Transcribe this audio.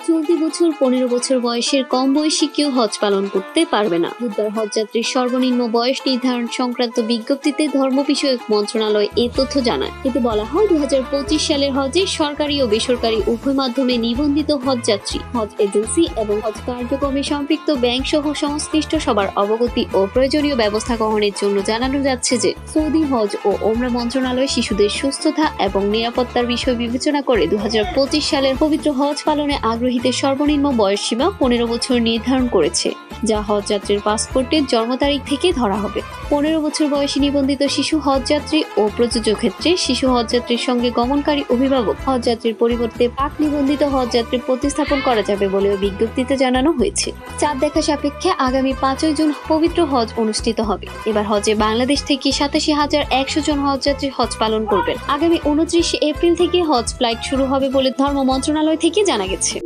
চলতি বছর 15 বছর বয়সের কম বয়সী কেউ হজ পালন করতে পারবে না। বুধবার হজযাত্রীর সর্বনিম্ন বয়স নির্ধারণ সংক্রান্ত বিজ্ঞপ্তিতে ধর্ম বিষয়ক মন্ত্রণালয় এ তথ্য জানায়। এতে বলা হয় 2025 সালের হজে সরকারি ও বেসরকারি উভয় মাধ্যমে নিবন্ধিত হজযাত্রী, হজ এজেন্সি এবং হজ কার্যক্রমে সম্পৃক্ত ব্যাংক সহ সংশ্লিষ্ট সবার অবগতি ও প্রয়োজনীয় ব্যবস্থা গ্রহণের জন্য জানানো যাচ্ছে যে সৌদি হজ ও ওমরা মন্ত্রণালয় শিশুদের সুস্থতা এবং নিরাপত্তার বিষয় বিবেচনা করে 2025 সালের পবিত্র হজ পালনে আগ্রহীদের সর্বনিম্ন বয়স সীমা 15 বছর নির্ধারণ করেছে, যা হজযাত্রীর পাসপোর্টের জন্ম তারিখ থেকে ধরা হবে। 15 বছর বয়সী নিবন্ধিত শিশু হজযাত্রী ও প্রযোজ্য ক্ষেত্রে শিশু হজযাত্রীর সঙ্গে গমনকারী অভিভাবক হজযাত্রীর পরিবর্তে পাক নিবন্ধিত হজযাত্রী প্রতিস্থাপন করা যাবে বলেও বিজ্ঞপ্তিতে জানানো হয়েছে। চাঁদ দেখা সাপেক্ষে আগামী 5 জুন পবিত্র হজ অনুষ্ঠিত হবে। এবার হজে বাংলাদেশ থেকে 87,100 জন হজযাত্রী হজ পালন করবেন। আগামী 29 এপ্রিল থেকে হজ ফ্লাইট শুরু হবে বলে ধর্ম মন্ত্রণালয় থেকে জানা গেছে।